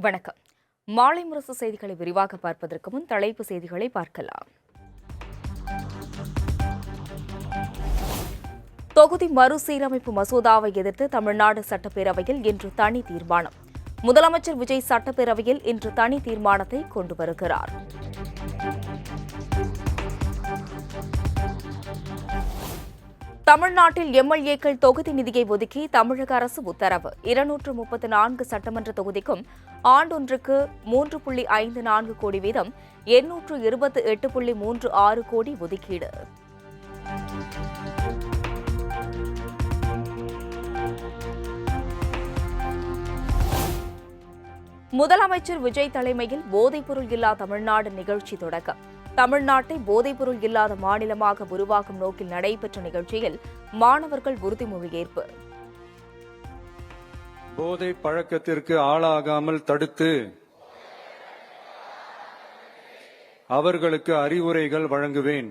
வணக்கம். மாலை முரசு செய்திகளை விரிவாக பார்ப்பதற்கு முன் தலைப்பு செய்திகளை பார்க்கலாம். தொகுதி மறுசீரமைப்பு மசோதாவை எதிர்த்து தமிழ்நாடு சட்டப்பேரவையில் இன்று தனி தீர்மானம். முதலமைச்சர் விஜய் சட்டப்பேரவையில் இன்று தனி தீர்மானத்தை கொண்டு வருகிறார். தமிழ்நாட்டில் எம்எல்ஏக்கள் தொகுதி நிதியை ஒதுக்கி தமிழக அரசு உத்தரவு. 234 சட்டமன்ற தொகுதிக்கும் ஆண்டொன்றுக்கு 3.54 கோடி வீதம் 828.36 கோடி ஒதுக்கீடு. முதலமைச்சர் விஜய் தலைமையில் போதைப்பொருள் இல்லா தமிழ்நாடு நிகழ்ச்சி தொடக்கம். தமிழ்நாட்டை போதைப்பொருள் இல்லாத மாநிலமாக உருவாக்கும் நோக்கில் நடைபெற்ற நிகழ்ச்சியில் மாணவர்கள் உறுதிமொழி ஏற்பு. போதை பழக்கத்திற்கு ஆளாகாமல் தடுத்து அவர்களுக்கு அறிவுரைகள் வழங்குவேன்.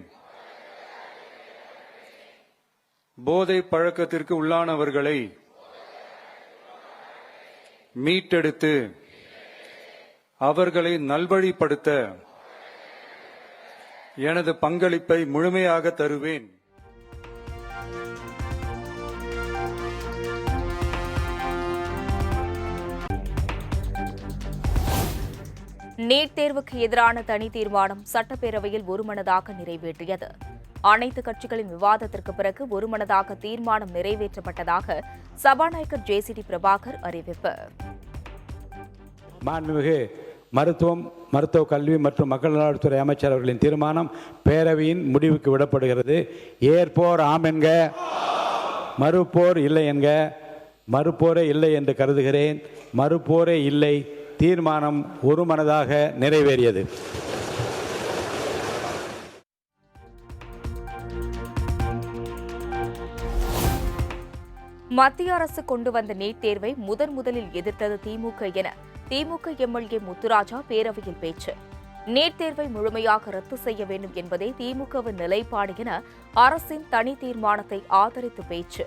போதை பழக்கத்திற்கு உள்ளானவர்களை மீட்டெடுத்து அவர்களை நல்வழிப்படுத்த எனது பங்களிப்பை முழுமையாக தருவேன். நீட் தேர்வுக்கு எதிரான தனி தீர்மானம் சட்டப்பேரவையில் ஒருமனதாக நிறைவேற்றியது. அனைத்து கட்சிகளின் விவாதத்திற்கு பிறகு ஒருமனதாக தீர்மானம் நிறைவேற்றப்பட்டதாக சபாநாயகர் ஜே.சி.டி. பிரபாகர் அறிவிப்பு. மாண்புமிகு மருத்துவ கல்வி மற்றும் மக்கள் நலத்துறை அமைச்சர் அவர்களின் தீர்மானம் பேரவையின் முடிவுக்கு விடப்படுகிறது. ஏற்போர் ஆம் என்க, மறுப்போர் இல்லை என்க. மறுப்போரே இல்லை என்று கருதுகிறேன். மறுப்போரே இல்லை. தீர்மானம் ஒருமனதாக நிறைவேறியது. மத்திய அரசு கொண்டு வந்த நீட் தேர்வை முதலில் எதிர்த்தது திமுக என திமுக எம்எல்ஏ முத்துராஜா பேரவையில் பேச்சு. நீட் தேர்வை முழுமையாக ரத்து செய்ய வேண்டும் என்பதே திமுகவின் நிலைப்பாடு என அரசின் தனி தீர்மானத்தை ஆதரித்து பேச்சு.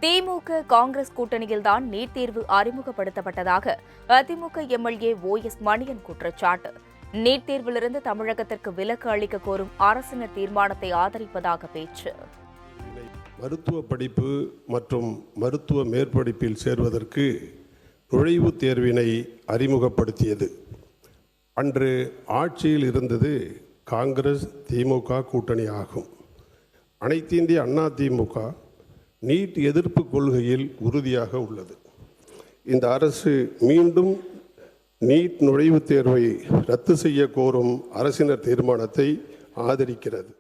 திமுக காங்கிரஸ் கூட்டணியில்தான் நீட் தேர்வு அறிமுகப்படுத்தப்பட்டதாக அதிமுக எம்எல்ஏ ஓ.எஸ். மணியன் குற்றச்சாட்டு. நீட் தேர்விலிருந்து தமிழகத்திற்கு விலக்கு அளிக்க கோரும் அரசினர் தீர்மானத்தை ஆதரிப்பதாக பேச்சு. மருத்துவ படிப்பு மற்றும் மருத்துவ மேற்படிப்பில் சேர்வதற்கு நுழைவுத் தேர்வினை அறிமுகப்படுத்தியது. அன்று ஆட்சியில் இருந்தது காங்கிரஸ் திமுக கூட்டணி ஆகும். அனைத்து இந்திய அண்ணா திமுக நீட் எதிர்ப்பு கொள்கையில் உறுதியாக உள்ளது. இந்த அரசு மீண்டும் நீட் நுழைவுத் தேர்வை ரத்து செய்ய கோரும் அரசினர் தீர்மானத்தை ஆதரிக்கிறது.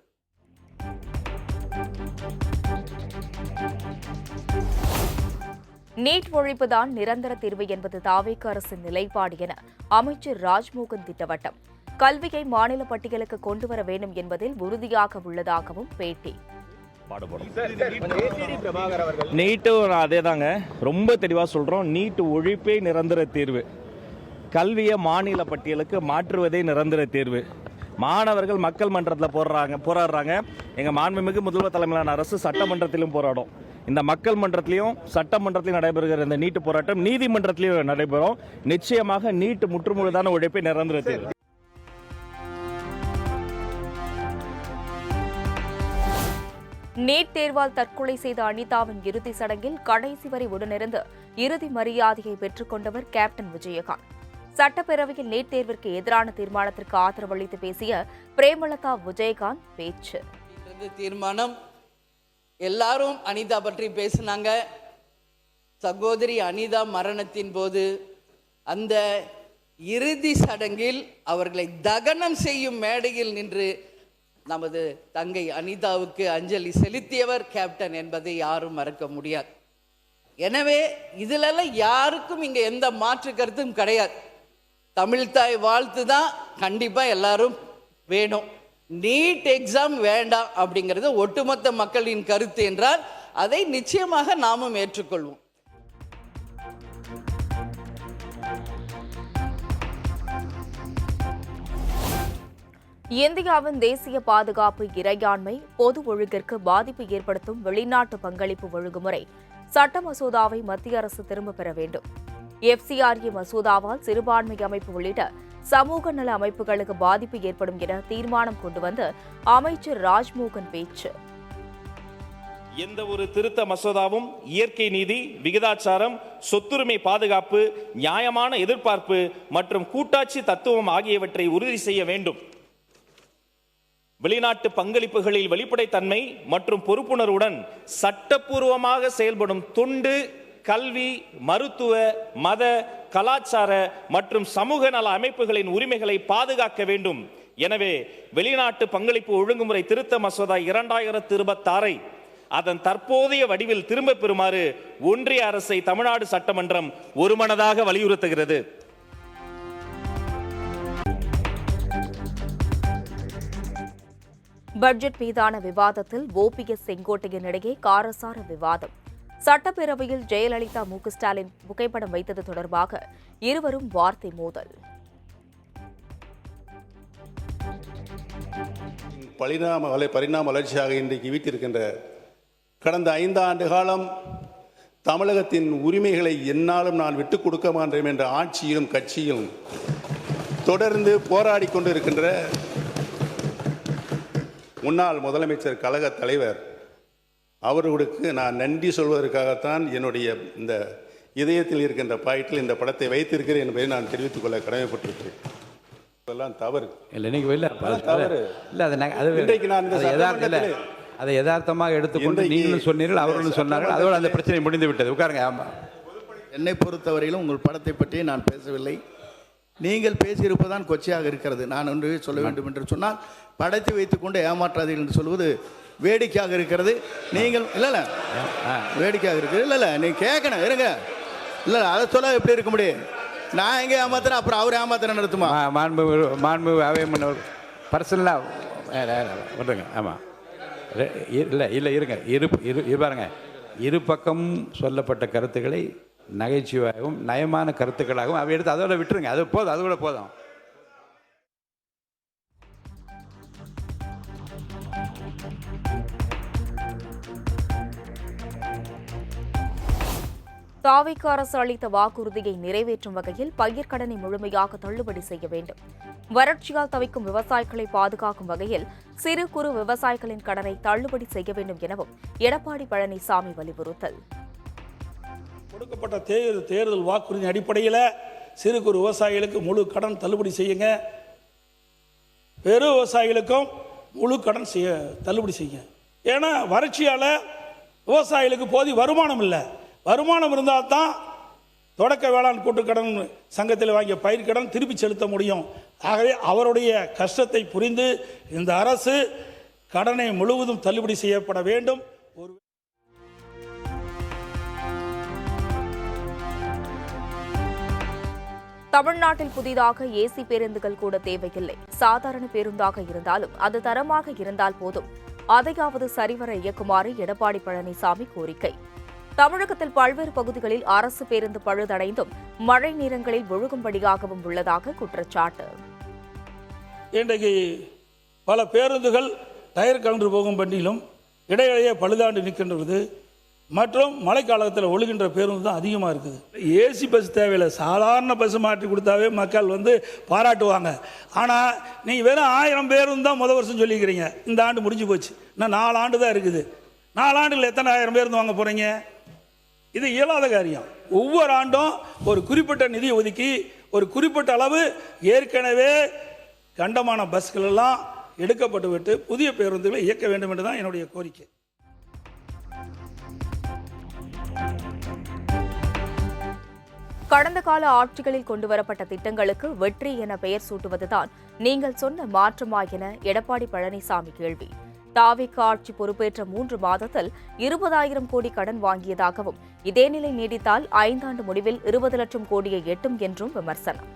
நீட் ஒழிப்புதான் நிரந்தர தீர்வு என்பது தாவேக அரசின் நிலைப்பாடு என அமைச்சர் ராஜ்மோகன் திட்டவட்டம். கல்வியை மாநில பட்டியலுக்கு கொண்டுவர வேண்டும் என்பதில் உறுதியாக உள்ளதாகவும் பேட்டி. நீட்டும் அதே தாங்க, ரொம்ப தெளிவாக சொல்கிறோம். நீட் ஒழிப்பே நிரந்தர தீர்வு. கல்வியை மாநில பட்டியலுக்கு மாற்றுவதே நிரந்தர தீர்வு. மாணவர்கள் மக்கள் மன்றத்தில் போராடுறாங்க. எங்கள் மாண்புமிகு முதல்வர் தலைமையிலான அரசு சட்டமன்றத்திலும் போராடும். இந்த மக்கள் மன்றத்திலையும் சட்டமன்றத்திலும் நடைபெறுகிற இந்த நீட்டு போராட்டம் நீதிமன்றத்திலையும் நடைபெறும். நிச்சயமாக நீட் முற்றுமுழுதான ஒழிப்பை நிரந்தர தீர்வு. நீட் தேர்வால் தற்கொலை செய்த அனிதாவின் இறுதி சடங்கில் கடைசி வரை உடனிருந்து இறுதி மரியாதையை பெற்றுக் கொண்டவர் கேப்டன் விஜயகாந்த். சட்டப்பேரவையில் நீட் தேர்விற்கு எதிரான தீர்மானத்திற்கு ஆதரவளித்து பேசிய பிரேமலதா விஜயகாந்த் பேச்சு. தீர்மானம் எல்லாரும் அனிதா பற்றி பேசினாங்க. சகோதரி அனிதா மரணத்தின் போது அந்த இறுதி சடங்கில் அவர்களை தகனம் செய்யும் மேடையில் நின்று நமது தங்கை அனிதாவுக்கு அஞ்சலி செலுத்தியவர் கேப்டன் என்பதை யாரும் மறக்க முடியாது. எனவே இதிலெல்லாம் யாருக்கும் இங்கே எந்த மாற்று கருத்தும் கிடையாது. தமிழ்தாய் வாழ்த்து தான் கண்டிப்பாக எல்லாரும் வேணும். நீட் எக்ஸாம் வேண்டாம் அப்படிங்கிறது ஒட்டுமொத்த மக்களின் கருத்து என்றால் அதை நிச்சயமாக நாமும் ஏற்றுக்கொள்வோம். இந்தியாவின் தேசிய பாதுகாப்பு, இறையாண்மை, பொது ஒழுங்கிற்கு பாதிப்பு ஏற்படுத்தும் வெளிநாட்டு பங்களிப்பு ஒழுங்குமுறை சட்ட மசோதாவை மத்திய அரசு திரும்பப் பெற வேண்டும். FCRA மசோதாவால் சிறுபான்மை அமைப்பு உள்ளிட்ட சமூக நல அமைப்புகளுக்கு பாதிப்பு ஏற்படும் என தீர்மானம் கொண்டு வந்து அமைச்சர் ராஜ்மோகன் பேச்சு. எந்த ஒரு திருத்த மசோதாவும் இயற்கை நீதி, விகிதாச்சாரம், சொத்துரிமை பாதுகாப்பு, நியாயமான எதிர்பார்ப்பு மற்றும் கூட்டாட்சி தத்துவம் ஆகியவற்றை உறுதி செய்ய வேண்டும். வெளிநாட்டு பங்களிப்புகளில் வெளிப்படைத்தன்மை மற்றும் பொறுப்புணர்வுடன் சட்டப்பூர்வமாக செயல்படும் தொண்டு, கல்வி, மருத்துவ, மத, கலாச்சார மற்றும் சமூக நல அமைப்புகளின் உரிமைகளை பாதுகாக்க வேண்டும். எனவே வெளிநாட்டு பங்களிப்பு ஒழுங்குமுறை திருத்த மசோதா 2026 அதன் தற்போதைய வடிவில் திரும்பப் பெறுமாறு ஒன்றிய அரசை தமிழ்நாடு சட்டமன்றம் ஒருமனதாக வலியுறுத்துகிறது. பட்ஜெட் மீதான விவாதத்தில் OPS செங்கோட்டையன் இடையே காரசார விவாதம். சட்டப்பேரவையில் ஜெயலலிதா, ஸ்டாலின் புகைப்படம் வைத்தது தொடர்பாக இருவரும் வார்த்தை மோதல். பரிணாம வளர்ச்சியாக இன்றைக்கு வீட்டிருக்கின்ற கடந்த 5 ஆண்டு காலம் தமிழகத்தின் உரிமைகளை என்னாலும் நான் விட்டுக் கொடுக்க மாட்டேன் என்ற ஆட்சியிலும் கட்சியிலும் தொடர்ந்து போராடி கொண்டிருக்கின்ற முன்னாள் முதலமைச்சர், கழக தலைவர் அவர்களுக்கு நான் நன்றி சொல்வதற்காகத்தான் என்னுடைய இந்த இதயத்தில் இருக்கின்ற பாயிண்டில் இந்த படத்தை வைத்திருக்கிறேன் என்பதை நான் தெரிவித்துக் கொள்ள கடமைப்பட்டிருக்கிறேன். இதெல்லாம் தவறு அதை யதார்த்தமாக எடுத்துக்கொண்டு நீங்களும் சொன்னீர்கள், அவர்களும் சொன்னார்கள். அதோடு அந்த பிரச்சனை முடிந்து விட்டது. உட்காருங்க. ஆமாம், என்னை பொறுத்தவரையிலும் உங்கள் படத்தை பற்றி நான் பேசவில்லை. நீங்கள் பேசியிருப்பதான் கொச்சையாக இருக்கிறது. நான் ஒன்று சொல்ல வேண்டும் என்று சொன்னால், படத்தை வைத்துக்கொண்டு ஏமாற்றாதீர்கள் என்று சொல்வது வேடிக்கையாக இருக்கிறது. நீங்கள் இல்லை வேடிக்கையாக இருக்கிறது. இல்லை நீங்கள் கேட்கணும், இருங்க. இல்லை அதை சொல்ல எப்படி இருக்க முடியும்? நான் எங்கே ஏமாத்துறேன், அப்புறம் அவர் ஏமாத்துறேன் நடத்துமா? மாண்பு அவையமன்னவர் பர்சனலாக விடுங்க. ஆமாம், இல்லை இருங்க. பாருங்க, இரு பக்கம் சொல்லப்பட்ட கருத்துக்களை நகைச்சுவையாகவும் நயமான கருத்துக்களாகவும் அவை எடுத்து அதோட விட்டுருங்க. அது போதும், அது கூட போதும். தாவேக்கு அரசு அளித்த வாக்குறுதியை நிறைவேற்றும் வகையில் பயிர்க்கடனை முழுமையாக தள்ளுபடி செய்ய வேண்டும். வறட்சியால் தவிக்கும் விவசாயிகளை பாதுகாக்கும் வகையில் சிறு குறு விவசாயிகளின் கடனை தள்ளுபடி செய்ய வேண்டும் எனவும் எடப்பாடி பழனிசாமி வலியுறுத்தல். கொடுக்கப்பட்ட தேர்தல் வாக்குறுதி அடிப்படையில் சிறு குறு விவசாயிகளுக்கு முழு கடன் தள்ளுபடி செய்யுங்க. பெரு விவசாயிகளுக்கும் முழு கடன் தள்ளுபடி செய்யுங்க. ஏன்னா வறட்சியால் விவசாயிகளுக்கு போதிய வருமானம் இல்லை. வருமானம் இருந்தால் தான் தொடக்க வேளாண் கூட்டுக்கடன் சங்கத்தில் வாங்கிய பயிர்க்கடன் திருப்பி செலுத்த முடியும். ஆகவே அவருடைய கஷ்டத்தை புரிந்து இந்த அரசு கடனை முழுவதும் தள்ளுபடி செய்யப்பட வேண்டும். தமிழ்நாட்டில் புதிதாக ஏசி பேருந்துகள் கூட தேவையில்லை. சாதாரண பேருந்தாக இருந்தாலும் அது தரமாக இருந்தால் போதும். அதையாவது சரிவர இயக்குமாறு எடப்பாடி பழனிசாமி கோரிக்கை. தமிழகத்தில் பல்வேறு பகுதிகளில் அரசு பேருந்து பழுதடைந்தும் மழை நேரங்களில் ஒழுகும்படியாகவும் உள்ளதாக குற்றச்சாட்டு. இன்றைக்கு பல பேருந்துகள் டயர் கலந்து போகும் பண்டிலும் இடையிடையே பழுதாண்டு நிற்கின்றது. மற்றும் மழைக்காலத்தில் ஒழுகின்ற பேருந்து தான் அதிகமாக இருக்குது. ஏசி பஸ் தேவையில்லை, சாதாரண பஸ் மாற்றி கொடுத்தாவே மக்கள் பாராட்டுவாங்க. ஆனால் நீங்கள் வெறும் 1000 பேருந்து தான் முதல் வருஷம் சொல்லிக்கிறீங்க. இந்த ஆண்டு முடிஞ்சு போச்சு, இன்னும் 4 ஆண்டு தான் இருக்குது. 4 ஆண்டுகள் எத்தனை 1000 பேருந்து வாங்க போகிறீங்க? இது இயலாத காரியம். ஒவ்வொரு ஆண்டும் ஒரு குறிப்பிட்ட நிதி ஒதுக்கி ஒரு குறிப்பிட்ட அளவு ஏற்கனவே கண்டமான பஸ்கள் எல்லாம் எடுக்கப்பட்டு விட்டு புதிய பேருந்துகளை இயக்க வேண்டும் என்று தான் என்னுடைய கோரிக்கை. கடந்த கால ஆட்சிகளில் கொண்டுவரப்பட்ட திட்டங்களுக்கு வெற்றி என பெயர் சூட்டுவதுதான் நீங்கள் சொன்ன மாற்றமா என எடப்பாடி பழனிசாமி கேள்வி. தாவேக்கு ஆட்சி பொறுப்பேற்ற 3 மாதத்தில் 20,000 கோடி கடன் வாங்கியதாகவும் இதே நிலை நீடித்தால் 5 ஆண்டு முடிவில் 20 லட்சம் கோடியை எட்டும் என்றும் விமர்சனம்.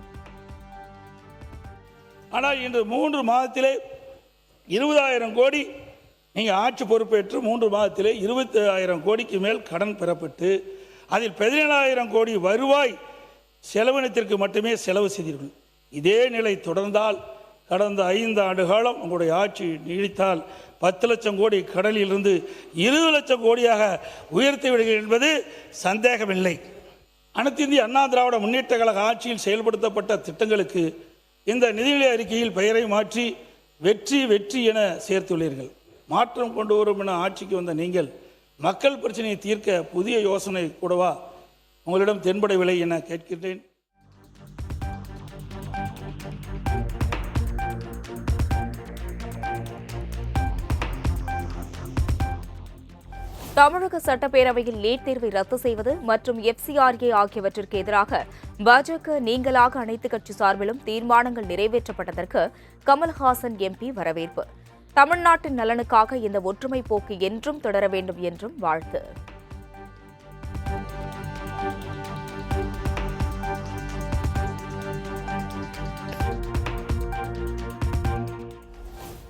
ஆனால் இன்று 3 மாதத்திலே 20,000 கோடி நீங்கள் ஆட்சி பொறுப்பேற்று 3 மாதத்திலே 20,000 கோடிக்கு மேல் கடன் பெறப்பட்டு அதில் 17,000 கோடி வருவாய் செலவினத்திற்கு மட்டுமே செலவு செய்தீர்கள். இதே நிலை தொடர்ந்தால் கடந்த 5 ஆண்டு காலம் உங்களுடைய ஆட்சி நீடித்தால் 10 லட்சம் கோடி கடலிலிருந்து 20 லட்சம் கோடியாக உயர்த்தி விடுகிறேன் என்பது சந்தேகமில்லை. அனைத்து இந்திய அண்ணா திராவிட முன்னேற்ற கழக ஆட்சியில் செயல்படுத்தப்பட்ட திட்டங்களுக்கு இந்த நிதிநிலை அறிக்கையில் பெயரை மாற்றி வெற்றி வெற்றி என சேர்த்துள்ளீர்கள். மாற்றம் கொண்டு வரும் என ஆட்சிக்கு வந்த நீங்கள் மக்கள் பிரச்சனையை தீர்க்க புதிய யோசனை கூடவா உங்களிடம் தென்படவில்லை என கேட்கின்றேன். தமிழக சட்டப்பேரவையில் நீட் தேர்வை ரத்து செய்வது மற்றும் FCRA ஆகியவற்றிற்கு எதிராக பாஜக நீங்களாக அனைத்துக் கட்சி சார்பிலும் தீர்மானங்கள் நிறைவேற்றப்பட்டதற்கு கமல்ஹாசன் MP வரவேற்பு. தமிழ்நாட்டின் நலனுக்காக இந்த ஒற்றுமை போக்கு என்றும் தொடர வேண்டும் என்றும் வாழ்த்து.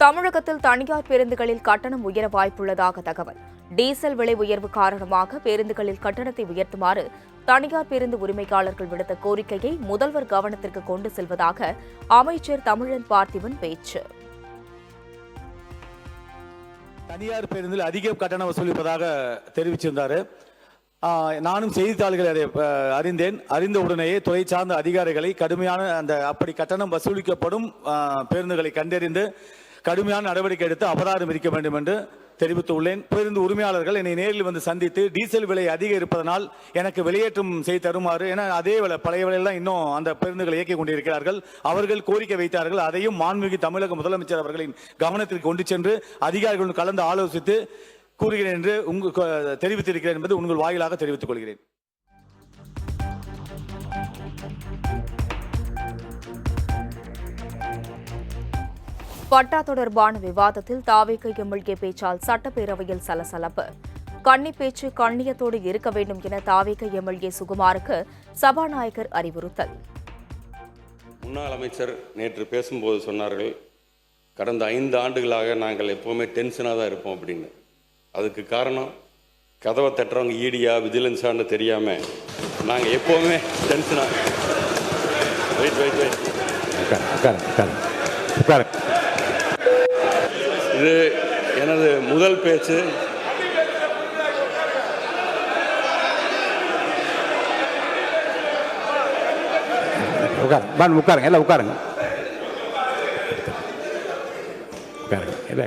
தமிழகத்தில் தனியார் பேருந்துகளில் கட்டணம் உயர வாய்ப்புள்ளதாக தகவல். டீசல் விலை உயர்வு காரணமாக பேருந்துகளில் கட்டணத்தை உயர்த்துமாறு தனியார் பேருந்து உரிமையாளர்கள் விடுத்த கோரிக்கையை முதல்வர் கவனத்திற்கு கொண்டு செல்வதாக அமைச்சர் தமிழன் பார்த்திபன் பேச்சு. தனியார் பேருந்தில் அதிக கட்டணம் வசூலிப்பதாக தெரிவிச்சிருந்தாரு. நானும் செய்தித்தாள்களை அறிந்தேன். அறிந்த உடனேயே துறை சார்ந்த அதிகாரிகளை கடுமையான அப்படி கட்டணம் வசூலிக்கப்படும் பேருந்துகளை கண்டறிந்து கடுமையான நடவடிக்கை எடுத்து அபராதம் விதிக்க வேண்டும் என்று தெரிவித்துள்ளேன். பேருந்து உரிமையாளர்கள் என்னை நேரில் வந்து சந்தித்து டீசல் விலை அதிகம் இருப்பதனால் எனக்கு வெளியேற்றம் செய்து தருமாறு என அதே வேலை பழைய விலையெல்லாம் இன்னும் அந்த பேருந்துகளை இயக்கிக் கொண்டிருக்கிறார்கள். அவர்கள் கோரிக்கை வைத்தார்கள். அதையும் மாண்புமிகு தமிழக முதலமைச்சர் அவர்களின் கவனத்திற்கு கொண்டு சென்று அதிகாரிகளுடன் கலந்து ஆலோசித்து கூறுகிறேன் என்று தெரிவித்திருக்கிறேன் என்பது உங்கள் வாயிலாக தெரிவித்துக் கொள்கிறேன். பட்டா தொடர்பான விவாதத்தில் தாவேக MLA பேச்சால் சட்டப்பேரவையில் சலசலப்பு. கன்னி பேச்சு கண்ணியத்தோடு இருக்க வேண்டும் என தாவேக MLA சுகுமாருக்கு சபாநாயகர் அறிவுறுத்தல். முன்னாள் அமைச்சர் நேற்று பேசும்போது சொன்னார்கள், கடந்த 5 ஆண்டுகளாக நாங்கள் எப்போவுமே டென்ஷனாக தான் இருப்போம் அப்படின்னு. அதுக்கு காரணம் கதவை தட்டுறவங்க ஈடியா விஜிலன்ஸான்னு தெரியாமல் நாங்கள் எப்போவுமே டென்ஷனாக. இது எனது முதல் பேச்சு. உட்காருங்க எல்லாம் உட்காருங்க. இல்லை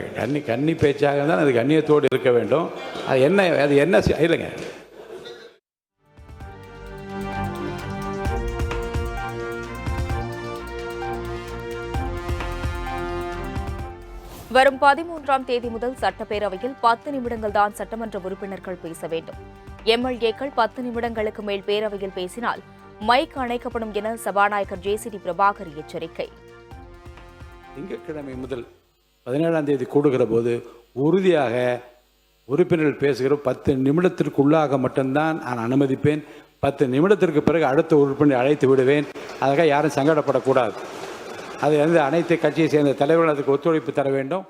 கன்னி பேச்சாக இருந்தால் அது கண்ணியத்தோடு இருக்க வேண்டும். அது என்ன இல்லைங்க. வரும் 13ஆம் தேதி முதல் சட்டப்பேரவையில் 10 நிமிடங்கள் தான் சட்டமன்ற உறுப்பினர்கள் பேச வேண்டும். MLAக்கள் 10 நிமிடங்களுக்கு மேல் பேரவையில் பேசினால் மைக் அணைக்கப்படும் என சபாநாயகர் JCD பிரபாகர் எச்சரிக்கை. திங்கட்கிழமை முதல் 17ஆம் தேதி கூடுகிற போது உறுதியாக உறுப்பினர்கள் பேசுகிற 10 நிமிடத்திற்குள்ளாக மட்டும்தான் நான் அனுமதிப்பேன். 10 நிமிடத்திற்கு பிறகு அடுத்த உறுப்பினர் அழைத்து விடுவேன். அதுக்காக யாரும் சங்கடப்படக்கூடாது. அது அனைத்து கட்சியை சேர்ந்த தலைவர்கள் அதுக்கு ஒத்துழைப்பு தர வேண்டும்.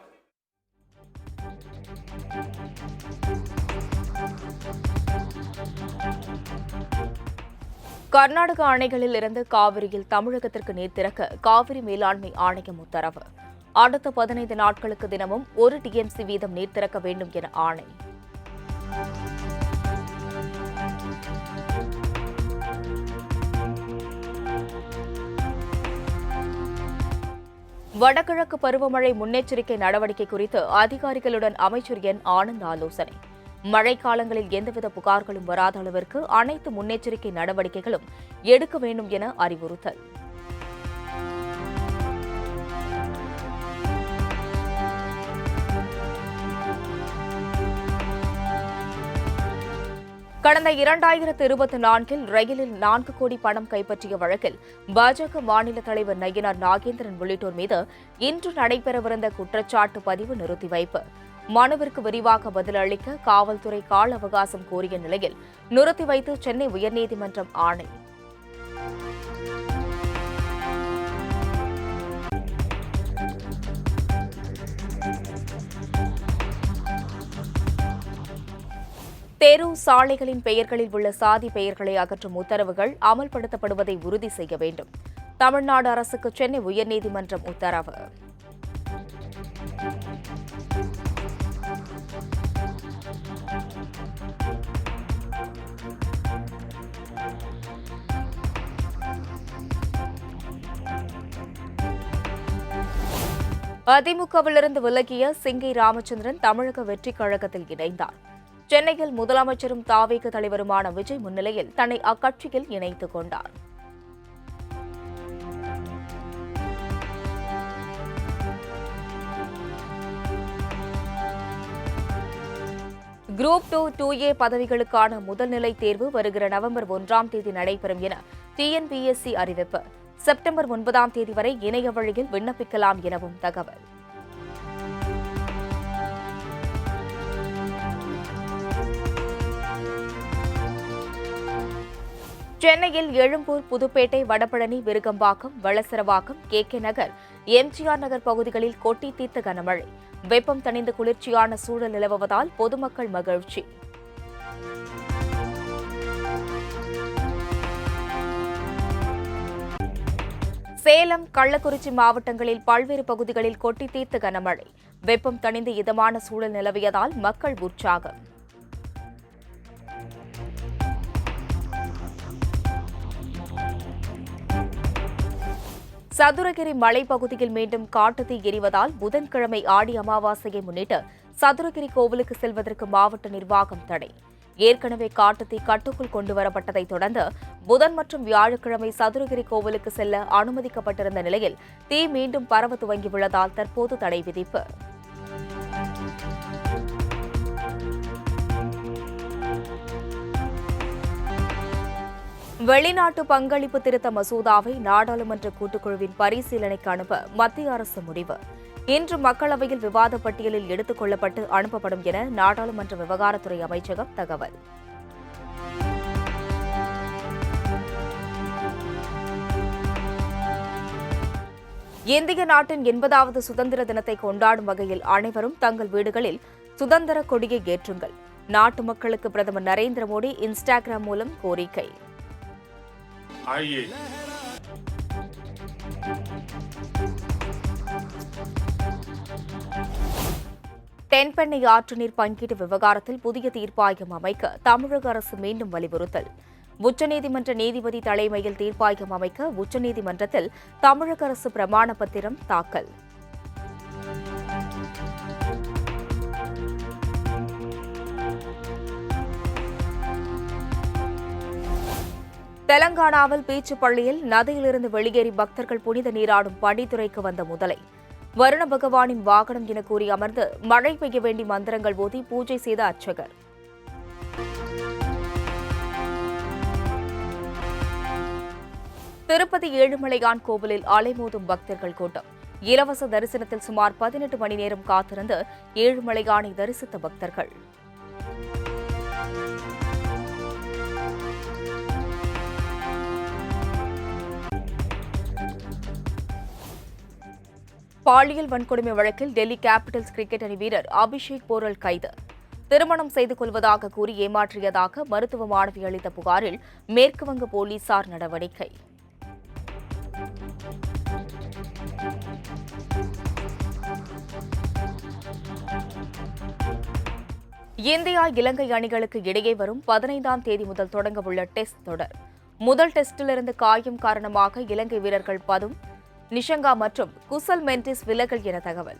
கர்நாடக அணைகளில் இருந்து காவிரியில் தமிழகத்திற்கு நீர் திறக்க காவிரி மேலாண்மை ஆணையம் உத்தரவு. அடுத்த 15 நாட்களுக்கு தினமும் 1 TMC வீதம் நீர் திறக்க வேண்டும் என ஆணை. வடகிழக்கு பருவமழை முன்னெச்சரிக்கை நடவடிக்கை குறித்து அதிகாரிகளுடன் அமைச்சர் N. ஆனந்த் ஆலோசனை. மழைக்காலங்களில் எந்தவித புகார்களும் வராத அளவிற்கு அனைத்து முன்னெச்சரிக்கை நடவடிக்கைகளும் எடுக்க வேண்டும் என அறிவுறுத்தல். கடந்த 2024 ரயிலில் 4 கோடி பணம் கைப்பற்றிய வழக்கில் பாஜக மாநில தலைவர் நயினார் நாகேந்திரன் உள்ளிட்டோர் மீது இன்று நடைபெறவிருந்த குற்றச்சாட்டு பதிவு நிறுத்தி வைப்பு. மனுவிற்கு விரிவாக பதிலளிக்க காவல்துறை கால அவகாசம் கோரிய நிலையில் நிறுத்தி வைத்து சென்னை உயர்நீதிமன்றம் ஆணை. தெரு சாலைகளின் பெயர்களில் உள்ள சாதி பெயர்களை அகற்றும் உத்தரவுகள் அமல்படுத்தப்படுவதை உறுதி செய்ய வேண்டும். தமிழ்நாடு அரசுக்கு சென்னை உயர்நீதிமன்றம் உத்தரவு. அதிமுகவிலிருந்து விலகிய சிங்கை ராமச்சந்திரன் தமிழக வெற்றிக் கழகத்தில் இணைந்தார். சென்னையில் முதலமைச்சரும் தாவேக தலைவருமான விஜய் முன்னிலையில் தன்னை அக்கட்சியில் இணைத்துக் கொண்டார். குரூப் 2, 2A பதவிகளுக்கான முதல்நிலை தேர்வு வருகிற நவம்பர் 1ஆம் தேதி நடைபெறும் என TNPSC அறிவிப்பு. செப்டம்பர் 9ஆம் தேதி வரை இணைய வழியில் விண்ணப்பிக்கலாம் எனவும் தகவல். சென்னையில் எழும்பூர், புதுப்பேட்டை, வடபழனி, விருகம்பாக்கம், வளசரவாக்கம், KK நகர், MGR நகர் பகுதிகளில் கொட்டி தீர்த்த கனமழை. வெப்பம் தணிந்து குளிர்ச்சியான சூழல் நிலவுவதால் பொதுமக்கள் மகிழ்ச்சி. சேலம், கள்ளக்குறிச்சி மாவட்டங்களில் பல்வேறு பகுதிகளில் கொட்டி தீர்த்த கனமழை. வெப்பம் தணிந்து இதமான சூழல் நிலவியதால் மக்கள் உற்சாகம். சதுரகிரி மலைப்பகுதியில் மீண்டும் காட்டுத்தீ எரிவதால் புதன்கிழமை ஆடி அமாவாசையை முன்னிட்டு சதுரகிரி கோவிலுக்கு செல்வதற்கு மாவட்ட நிர்வாகம் தடை. ஏற்கனவே காட்டுத்தீ கட்டுக்குள் கொண்டுவரப்பட்டதைத் தொடர்ந்து புதன் மற்றும் வியாழக்கிழமை சதுரகிரி கோவிலுக்கு செல்ல அனுமதிக்கப்பட்டிருந்த நிலையில் தீ மீண்டும் பரவ துவங்கியுள்ளதால் தற்போது தடை விதிப்பு. வெளிநாட்டு பங்களிப்பு திருத்த மசோதாவை நாடாளுமன்ற கூட்டுக்குழுவின் பரிசீலனைக்கு அனுப்ப மத்திய அரசு முடிவு. இன்று மக்களவையில் விவாத பட்டியலில் எடுத்துக் கொள்ளப்பட்டு அனுப்பப்படும் என நாடாளுமன்ற விவகாரத்துறை அமைச்சகம் தகவல். இந்திய நாட்டின் 80வது சுதந்திர தினத்தை கொண்டாடும் வகையில் அனைவரும் தங்கள் வீடுகளில் சுதந்திர கொடியை ஏற்றுங்கள். நாட்டு மக்களுக்கு பிரதமர் நரேந்திர மோடி இன்ஸ்டாகிராம் மூலம் கோரிக்கை. தென்பெண்ணை ஆற்று நீர் பங்கீட்டு விவகாரத்தில் புதிய தீர்ப்பாயம் அமைக்க தமிழக அரசு மீண்டும் வலியுறுத்தல். உச்சநீதிமன்ற நீதிபதி தலைமையில் தீர்ப்பாயம் அமைக்க உச்சநீதிமன்றத்தில் தமிழக அரசு பிரமாண பத்திரம் தாக்கல். தெலங்கானாவில் பீச்சுப்பள்ளியில் நதியிலிருந்து வெளியேறி பக்தர்கள் புனித நீராடும் படித்துறைக்கு வந்த முதலை. வருண பகவானின் வாகனம் என கூறி அமர்ந்து மழை பெய்ய வேண்டி மந்திரங்கள் ஓதி பூஜை செய்த அர்ச்சகர். திருப்பதி ஏழுமலையான் கோவிலில் அலைமோதும் பக்தர்கள் கூட்டம். இலவச தரிசனத்தில் சுமார் 18 மணி நேரம் காத்திருந்து ஏழுமலையானை தரிசித்த பக்தர்கள். பாலியல் வன்கொடுமை வழக்கில் டெல்லி கேபிட்டல்ஸ் கிரிக்கெட் அணி வீரர் அபிஷேக் போரல் கைது. திருமணம் செய்து கொள்வதாக கூறி ஏமாற்றியதாக மருத்துவ மாணவி அளித்த புகாரில் மேற்குவங்க போலீசார் நடவடிக்கை. இந்தியா இலங்கை அணிகளுக்கு இடையே வரும் 15ஆம் தேதி முதல் தொடங்கவுள்ள டெஸ்ட் தொடர். முதல் டெஸ்டிலிருந்து காயம் காரணமாக இலங்கை வீரர்கள் பதும், நிஷங்கா மற்றும் குசல் மெண்டிஸ் விலகல் என தகவல்.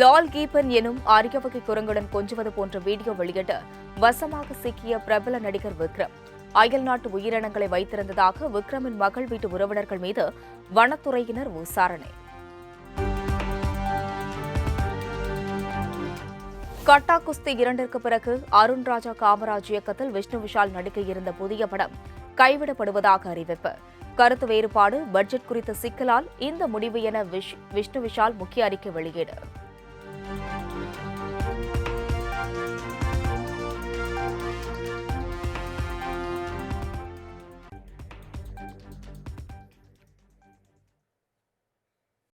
லால் கீப்பன் எனும் அரிய வகை குரங்குடன் கொஞ்சுவது போன்ற வீடியோ வெளியிட்டு வசமாக சிக்கிய பிரபல நடிகர் விக்ரம். அயல்நாட்டு உயிரினங்களை வைத்திருந்ததாக விக்ரமின் மகள் வீட்டு உறவினர்கள் மீது வனத்துறையினர் விசாரணை. கட்டா குஸ்தி 2ற்கு பிறகு அருண் ராஜா காமராஜ் இயக்கத்தில் விஷ்ணு விஷால் நடிக்க இருந்த புதிய படம் கைவிடப்படுவதாக அறிவிப்பு. கருத்து வேறுபாடு, பட்ஜெட் குறித்த சிக்கலால் இந்த முடிவு என விஷ்ணு விஷால் முக்கிய அறிக்கை வெளியீடு.